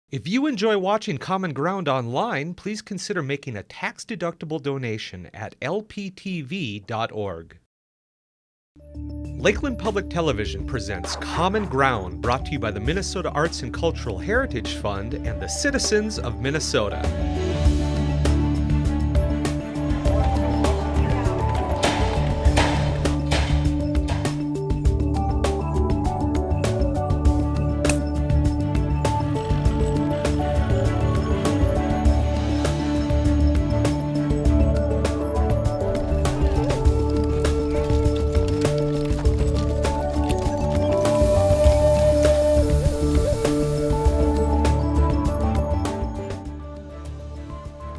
If you enjoy watching Common Ground online, please consider making a tax-deductible donation at lptv.org. Lakeland Public Television presents Common Ground, brought to you by the Minnesota Arts and Cultural Heritage Fund and the citizens of Minnesota.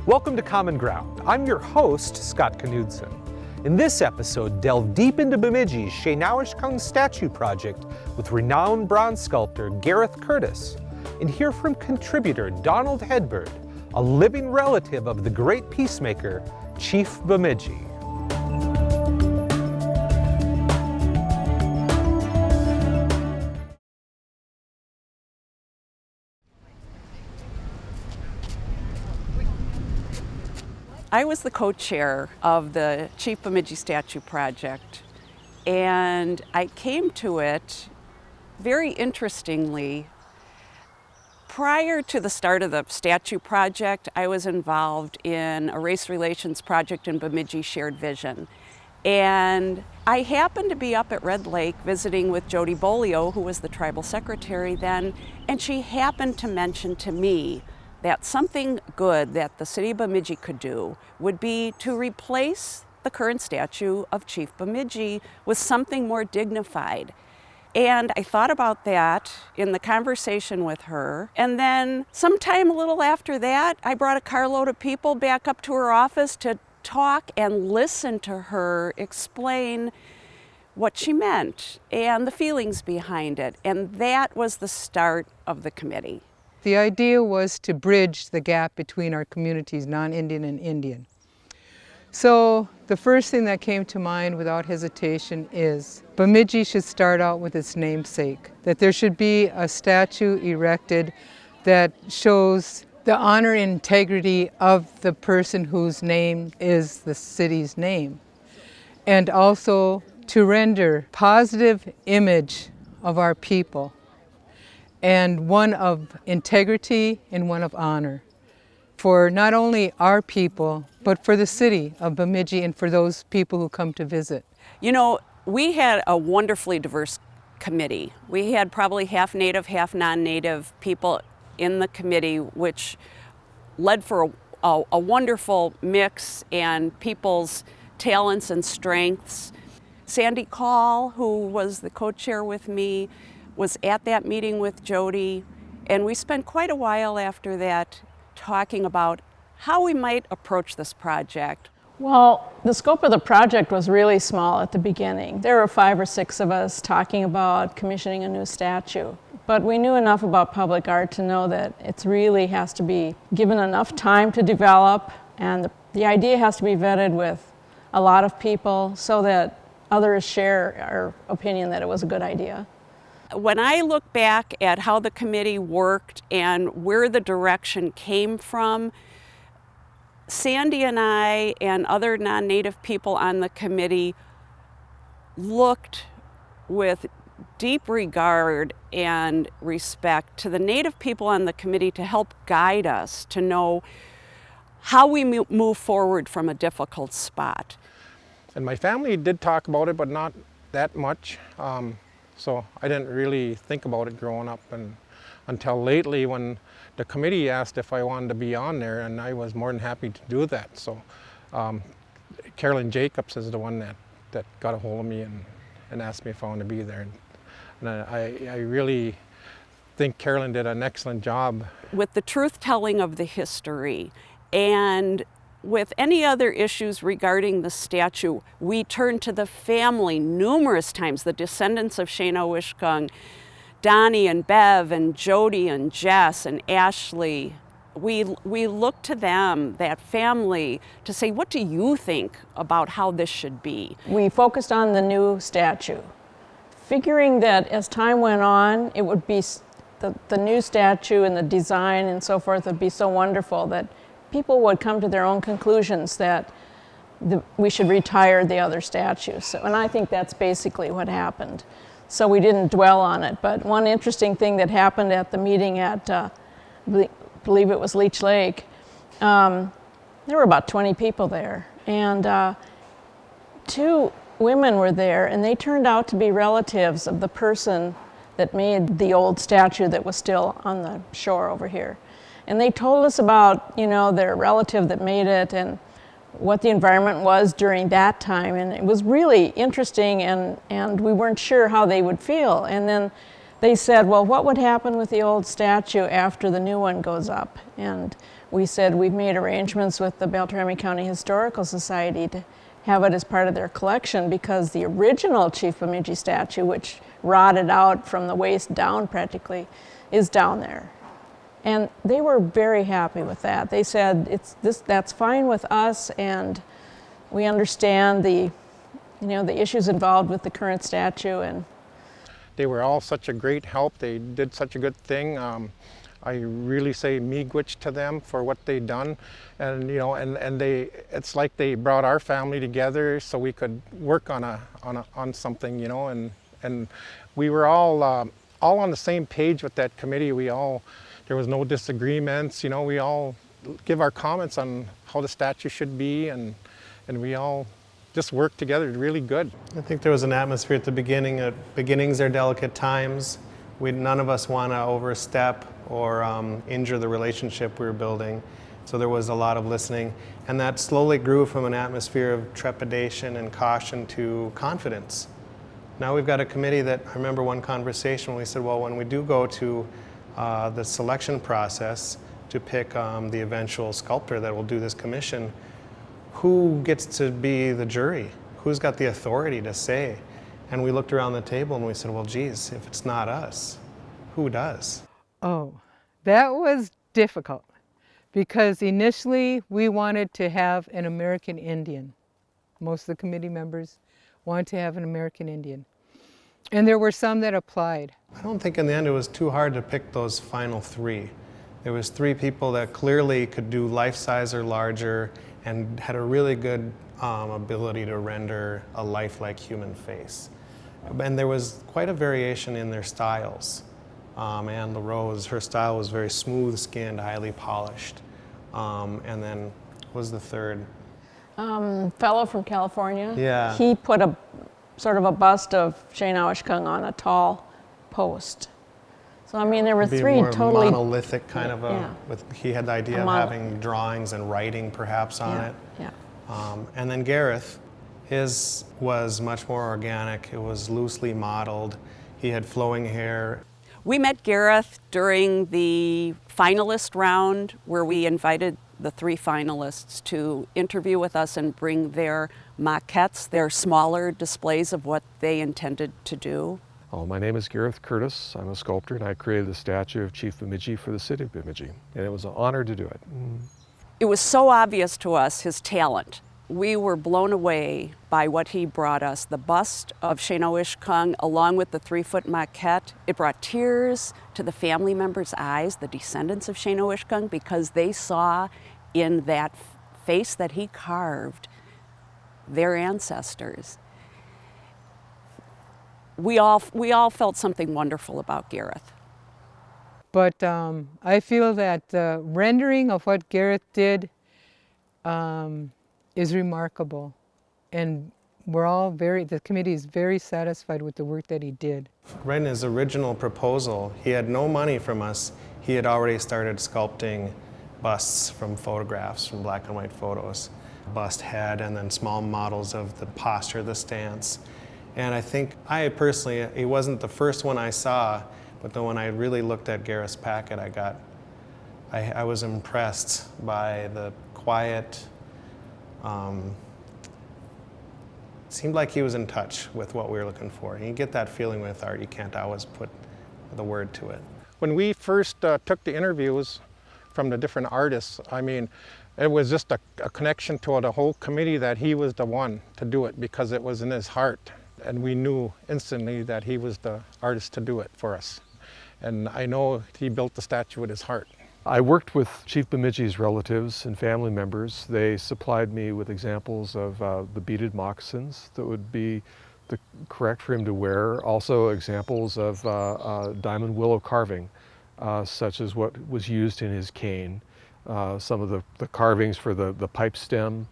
Welcome to Common Ground. I'm your host, Scott Knudsen. In this episode, delve deep into Bemidji's Shaynowishkung statue project with renowned bronze sculptor Gareth Curtis, and hear from contributor Donnie Headbird, a living relative of the great peacemaker, Chief Bemidji. I was the co-chair of the Chief Bemidji Statue Project, and I came to it very interestingly. Prior to the start of the statue project, I was involved in a race relations project in Bemidji, Shared Vision. And I happened to be up at Red Lake visiting with Jody Beaulieu, who was the tribal secretary then, and she happened to mention to me that something good that the city of Bemidji could do would be to replace the current statue of Chief Bemidji with something more dignified. And I thought about that in the conversation with her. And then sometime a little after that, I brought a carload of people back up to her office to talk and listen to her explain what she meant and the feelings behind it. And that was the start of the committee. The idea was to bridge the gap between our communities, non-Indian and Indian. So the first thing that came to mind without hesitation is Bemidji should start out with its namesake, that there should be a statue erected that shows the honor and integrity of the person whose name is the city's name, and also to render positive image of our people, and one of integrity and one of honor for not only our people, but for the city of Bemidji and for those people who come to visit. You know, we had a wonderfully diverse committee. We had probably half Native, half non-Native people in the committee, which led for a wonderful mix and people's talents and strengths. Sandy Kaul, who was the co-chair with me, was at that meeting with Jody, and we spent quite a while after that talking about how we might approach this project. Well, the scope of the project was really small at the beginning. There were 5 or 6 of us talking about commissioning a new statue. But we knew enough about public art to know that it really has to be given enough time to develop, and the idea has to be vetted with a lot of people so that others share our opinion that it was a good idea. When I look back at how the committee worked and where the direction came from, Sandy and I and other non-Native people on the committee looked with deep regard and respect to the Native people on the committee to help guide us to know how we move forward from a difficult spot. And my family did talk about it, but not that much. So I didn't really think about it growing up until lately when the committee asked if I wanted to be on there, and I was more than happy to do that. So Carolyn Jacobs is the one that got a hold of me and asked me if I wanted to be there. And I really think Carolyn did an excellent job. With the truth-telling of the history and with any other issues regarding the statue, we turned to the family numerous times, the descendants of Shaynowishkung, Donnie and Bev and Jody and Jess and Ashley. We looked to them, that family, to say, what do you think about how this should be? We focused on the new statue, figuring that as time went on, it would be the new statue and the design and so forth would be so wonderful that people would come to their own conclusions that we should retire the other statues. So, and I think that's basically what happened. So we didn't dwell on it. But one interesting thing that happened at the meeting at, I believe it was Leech Lake, there were about 20 people there. And 2 women were there, and they turned out to be relatives of the person that made the old statue that was still on the shore over here. And they told us about, their relative that made it and what the environment was during that time. And it was really interesting, and we weren't sure how they would feel. And then they said, well, what would happen with the old statue after the new one goes up? And we said, we've made arrangements with the Beltrami County Historical Society to have it as part of their collection, because the original Chief Bemidji statue, which rotted out from the waist down practically, is down there. And they were very happy with that. They said, that's fine with us, and we understand the issues involved with the current statue. And they were all such a great help. They did such a good thing. I really say miigwech to them for what they done, and it's like they brought our family together so we could work on something, and we were all on the same page with that committee. There was no disagreements, we all give our comments on how the statue should be, and we all just worked together really good. I think there was an atmosphere at the beginning. Beginnings are delicate times. None of us want to overstep or injure the relationship we were building. So there was a lot of listening. And that slowly grew from an atmosphere of trepidation and caution to confidence. Now we've got a committee that, I remember one conversation when we said, well, when we do go to the selection process to pick the eventual sculptor that will do this commission, who gets to be the jury? Who's got the authority to say? And we looked around the table and we said, well, geez, if it's not us, who does? Oh, that was difficult, because initially we wanted to have an American Indian. Most of the committee members wanted to have an American Indian. And there were some that applied. I don't think in the end it was too hard to pick those final 3. There was 3 people that clearly could do life-size or larger and had a really good ability to render a lifelike human face. And there was quite a variation in their styles. Anne LaRose, her style was very smooth-skinned, highly polished. And then, what was the third? Fellow from California. Yeah. He put a sort of a bust of Shaynowishkung on a tall post. So I mean, there were 3 more totally monolithic kind of he had the idea of having drawings and writing perhaps on it. Yeah. And then Gareth, his was much more organic. It was loosely modeled. He had flowing hair. We met Gareth during the finalist round, where we invited the 3 finalists to interview with us and bring their maquettes, their smaller displays of what they intended to do. My name is Gareth Curtis. I'm a sculptor, and I created the statue of Chief Bemidji for the city of Bemidji, and it was an honor to do it. It was so obvious to us, his talent. We were blown away by what he brought us. The bust of Shaynowishkung, along with the 3-foot maquette, it brought tears to the family members' eyes, the descendants of Shaynowishkung, because they saw in that face that he carved their ancestors. We all felt something wonderful about Gareth. But I feel that the rendering of what Gareth did is remarkable, and the committee is very satisfied with the work that he did. Right in his original proposal, he had no money from us. He had already started sculpting busts from photographs, from black and white photos. Bust head, and then small models of the posture, the stance. And I think it wasn't the first one I saw, but then when I really looked at Gareth's packet, I was impressed by the quiet, seemed like he was in touch with what we were looking for. And you get that feeling with art, you can't always put the word to it. When we first took the interviews from the different artists, I mean, it was just a connection to the whole committee that he was the one to do it, because it was in his heart. And we knew instantly that he was the artist to do it for us. And I know he built the statue with his heart. I worked with Chief Bemidji's relatives and family members. They supplied me with examples of the beaded moccasins that would be correct for him to wear. Also examples of diamond willow carving, such as what was used in his cane. Some of the carvings for the pipe stem.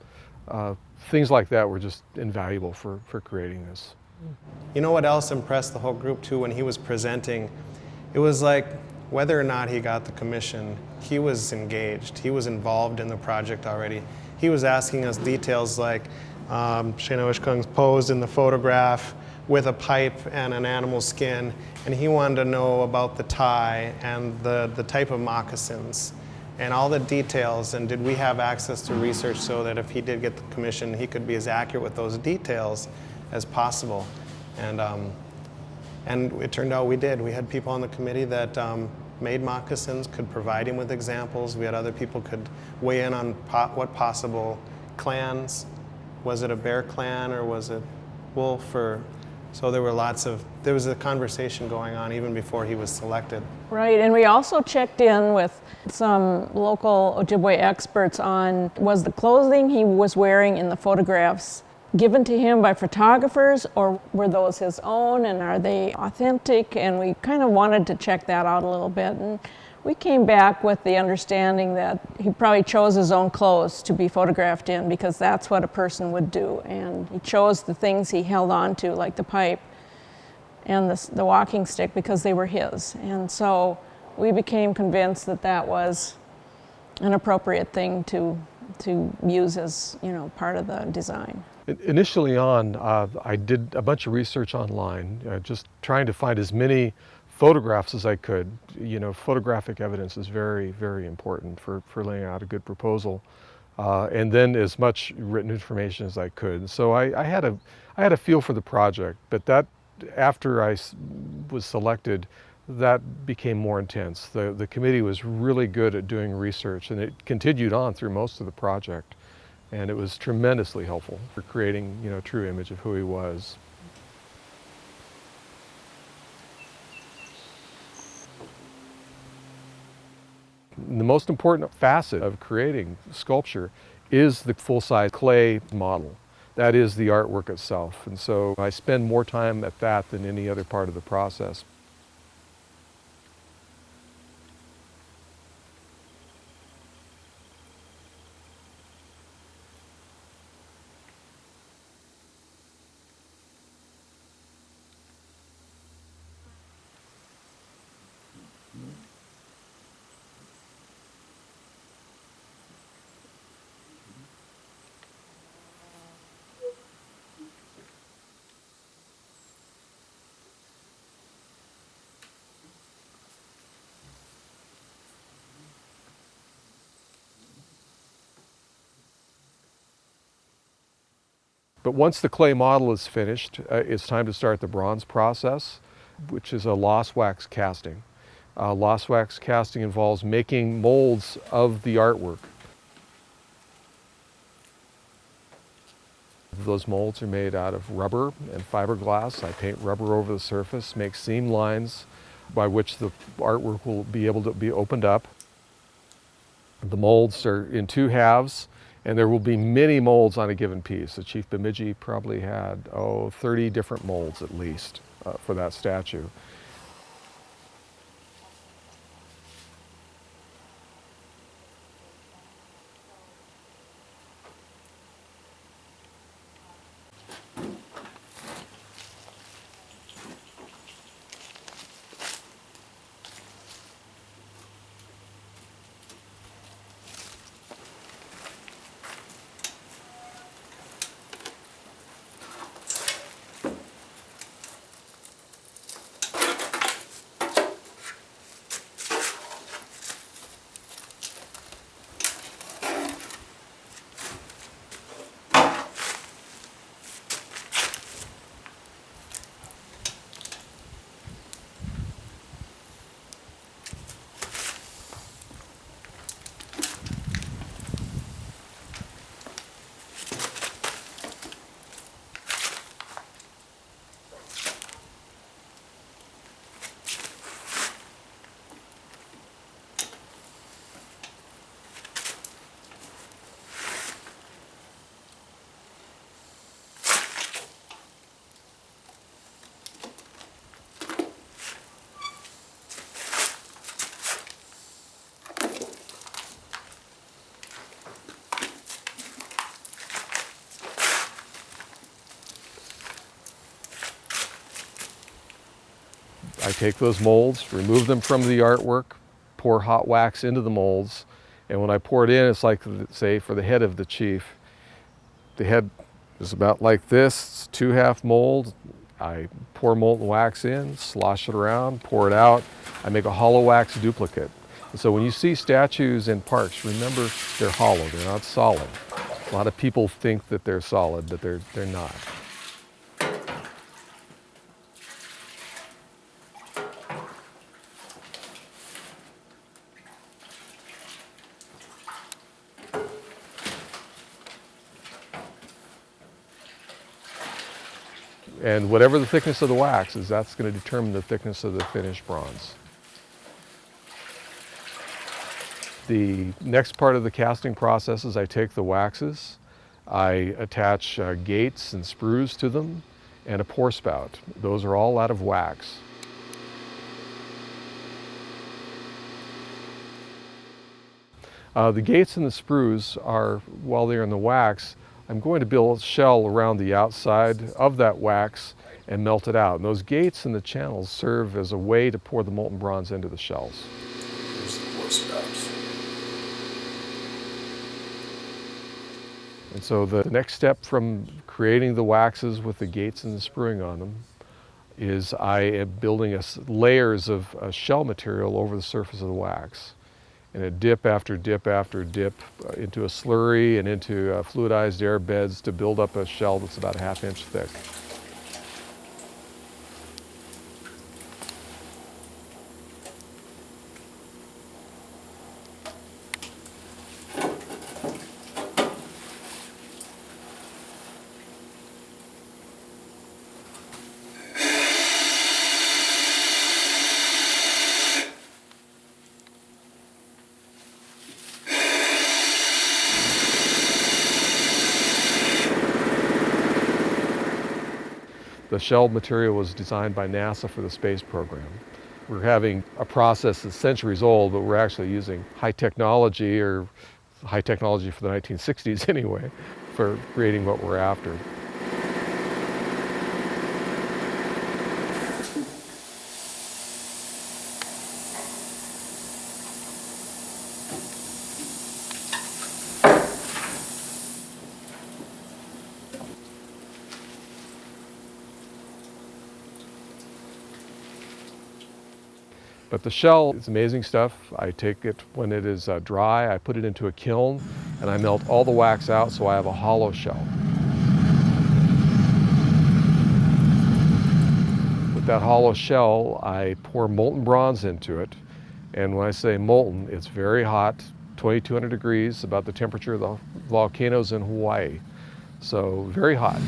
Things like that were just invaluable for creating this. You know what else impressed the whole group too when he was presenting? It was like, whether or not he got the commission, he was engaged. He was involved in the project already. He was asking us details like Shaynowishkung's posed in the photograph with a pipe and an animal skin, and he wanted to know about the tie and the type of moccasins and all the details, and did we have access to research so that if he did get the commission, he could be as accurate with those details as possible. And it turned out we did. We had people on the committee that made moccasins, could provide him with examples. We had other people could weigh in on what possible clans. Was it a bear clan or was it wolf? So there was a conversation going on even before he was selected. Right, and we also checked in with some local Ojibwe experts on, was the clothing he was wearing in the photographs given to him by photographers, or were those his own, and are they authentic? And we kind of wanted to check that out a little bit, and we came back with the understanding that he probably chose his own clothes to be photographed in, because that's what a person would do, and he chose the things he held on to, like the pipe and the walking stick, because they were his. And so we became convinced that that was an appropriate thing to use as, part of the design. Initially on, I did a bunch of research online, just trying to find as many photographs as I could. Photographic evidence is very, very important for laying out a good proposal. And then as much written information as I could. So I had a feel for the project, but that, after I was selected, that became more intense. The committee was really good at doing research, and it continued on through most of the project. And it was tremendously helpful for creating, a true image of who he was. The most important facet of creating sculpture is the full-size clay model. That is the artwork itself. And so I spend more time at that than any other part of the process. But once the clay model is finished, it's time to start the bronze process, which is a lost wax casting. Lost wax casting involves making molds of the artwork. Those molds are made out of rubber and fiberglass. I paint rubber over the surface, make seam lines by which the artwork will be able to be opened up. The molds are in two halves, and there will be many molds on a given piece. The Chief Bemidji probably had, 30 different molds at least for that statue. I take those molds, remove them from the artwork, pour hot wax into the molds, and when I pour it in, it's like, say, for the head of the chief, the head is about like this. It's 2/2 mold. I pour molten wax in, slosh it around, pour it out. I make a hollow wax duplicate. And so when you see statues in parks, remember they're hollow, they're not solid. A lot of people think that they're solid, but they're not. And whatever the thickness of the wax is, that's going to determine the thickness of the finished bronze. The next part of the casting process is I take the waxes, I attach gates and sprues to them, and a pour spout. Those are all out of wax. The gates and the sprues are, while they're in the wax, I'm going to build a shell around the outside of that wax and melt it out. And those gates and the channels serve as a way to pour the molten bronze into the shells. There's the pour spout. And so the next step from creating the waxes with the gates and the spruing on them is I am building layers of shell material over the surface of the wax. And a dip after dip after dip into a slurry and into fluidized air beds to build up a shell that's about a 1/2 inch thick. The shell material was designed by NASA for the space program. We're having a process that's centuries old, but we're actually using high technology, or high technology for the 1960s anyway, for creating what we're after. But the shell is amazing stuff. I take it when it is dry, I put it into a kiln, and I melt all the wax out so I have a hollow shell. With that hollow shell, I pour molten bronze into it. And when I say molten, it's very hot, 2200 degrees, about the temperature of the volcanoes in Hawaii. So very hot.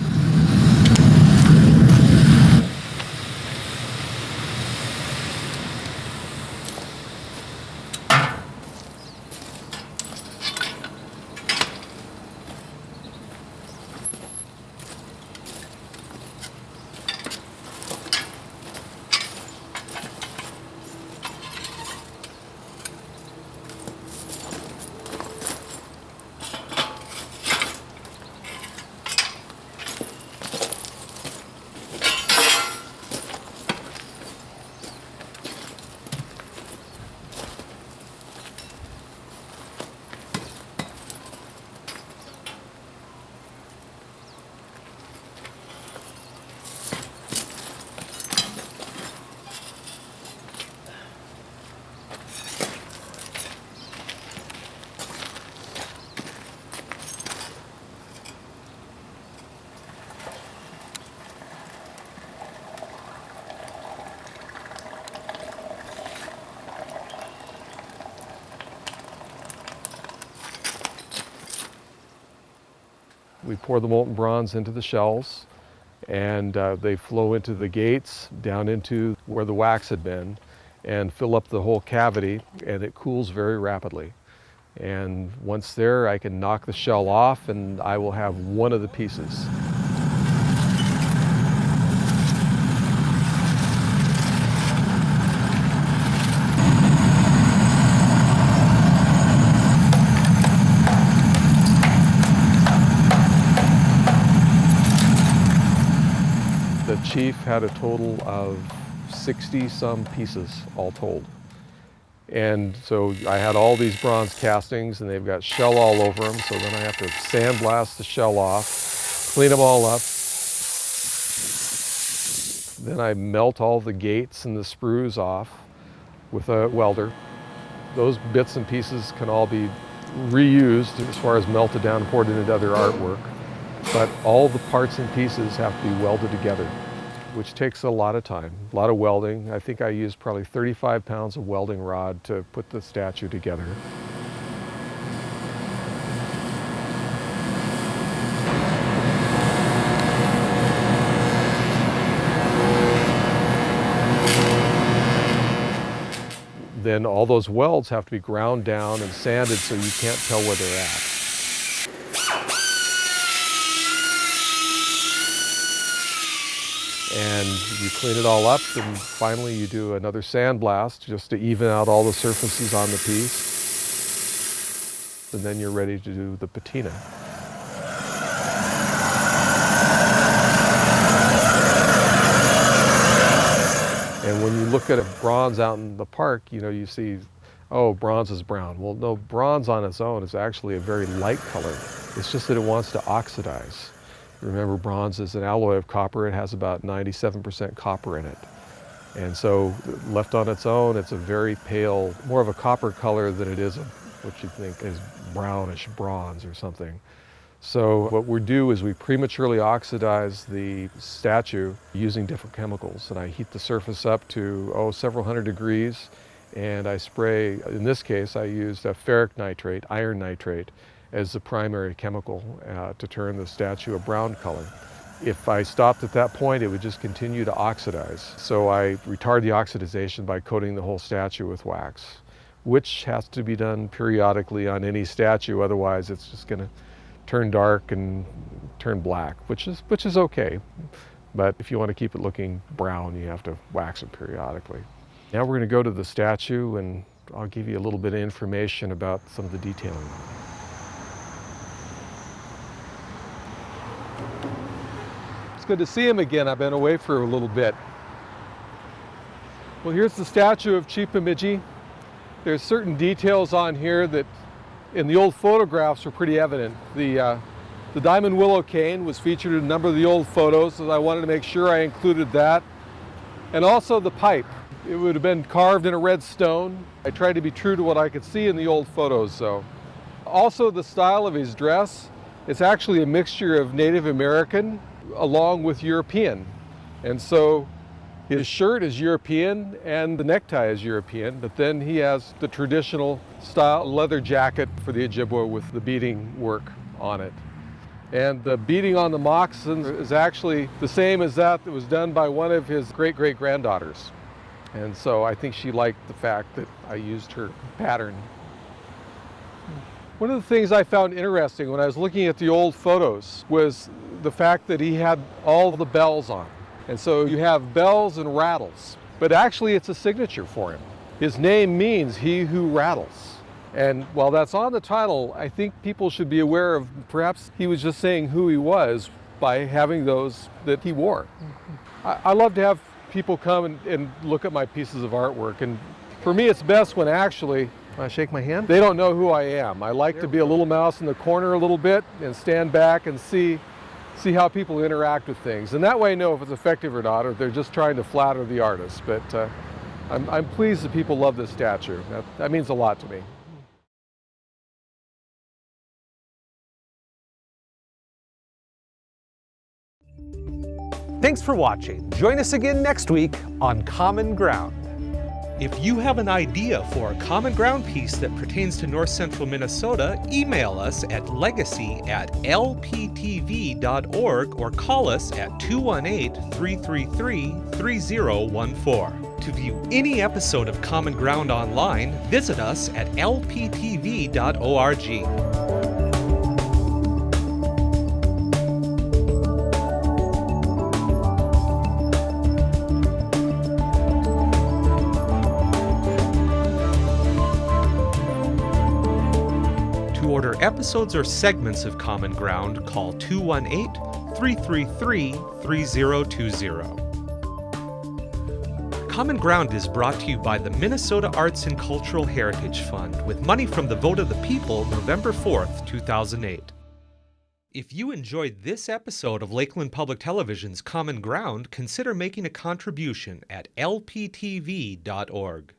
We pour the molten bronze into the shells, and they flow into the gates, down into where the wax had been, and fill up the whole cavity, and it cools very rapidly. And once there, I can knock the shell off, and I will have one of the pieces. The chief had a total of 60 some pieces all told. And so I had all these bronze castings and they've got shell all over them, so then I have to sandblast the shell off, clean them all up. Then I melt all the gates and the sprues off with a welder. Those bits and pieces can all be reused as far as melted down and poured into other artwork. But all the parts and pieces have to be welded together, which takes a lot of time, a lot of welding. I think I used probably 35 pounds of welding rod to put the statue together. Then all those welds have to be ground down and sanded so you can't tell where they're at. And you clean it all up, and finally you do another sandblast just to even out all the surfaces on the piece. And then you're ready to do the patina. And when you look at a bronze out in the park, you know, you see, oh, bronze is brown. Well, no, bronze on its own is actually a very light color. It's just that it wants to oxidize. Remember, bronze is an alloy of copper. It has about 97% copper in it. And so left on its own, it's a very pale, more of a copper color than it is what you think is brownish bronze or something. So what we do is we prematurely oxidize the statue using different chemicals. And I heat the surface up to, several hundred degrees. And I spray, in this case, I used a ferric nitrate, iron nitrate, as the primary chemical to turn the statue a brown color. If I stopped at that point, it would just continue to oxidize. So I retard the oxidization by coating the whole statue with wax, which has to be done periodically on any statue, otherwise it's just gonna turn dark and turn black, which is okay. But if you want to keep it looking brown, you have to wax it periodically. Now we're gonna go to the statue and I'll give you a little bit of information about some of the detailing. It's good to see him again. I've been away for a little bit. Well, here's the statue of Chief Bemidji. There's certain details on here that in the old photographs were pretty evident. The diamond willow cane was featured in a number of the old photos, so I wanted to make sure I included that. And also the pipe. It would have been carved in a red stone. I tried to be true to what I could see in the old photos, so. Also the style of his dress, it's actually a mixture of Native American along with European. And so his shirt is European and the necktie is European, but then he has the traditional style leather jacket for the Ojibwa with the beading work on it. And the beading on the moccasins is actually the same as that was done by one of his great-great-granddaughters. And so I think she liked the fact that I used her pattern. One of the things I found interesting when I was looking at the old photos was the fact that he had all the bells on. And so you have bells and rattles, but actually it's a signature for him. His name means he who rattles. And while that's on the title, I think people should be aware of perhaps he was just saying who he was by having those that he wore. I love to have people come and look at my pieces of artwork. And for me, it's best when actually, I shake my hand, they don't know who I am. I like to be a little mouse in the corner a little bit and stand back and see how people interact with things. And that way I know if it's effective or not, or they're just trying to flatter the artist. But I'm pleased that people love this statue. That means a lot to me. Thanks for watching. Join us again next week on Common Ground. If you have an idea for a Common Ground piece that pertains to North Central Minnesota, email us at legacy@lptv.org or call us at 218-333-3014. To view any episode of Common Ground online, visit us at lptv.org. Episodes or segments of Common Ground, call 218-333-3020. Common Ground is brought to you by the Minnesota Arts and Cultural Heritage Fund with money from the vote of the people November 4th, 2008. If you enjoyed this episode of Lakeland Public Television's Common Ground, consider making a contribution at lptv.org.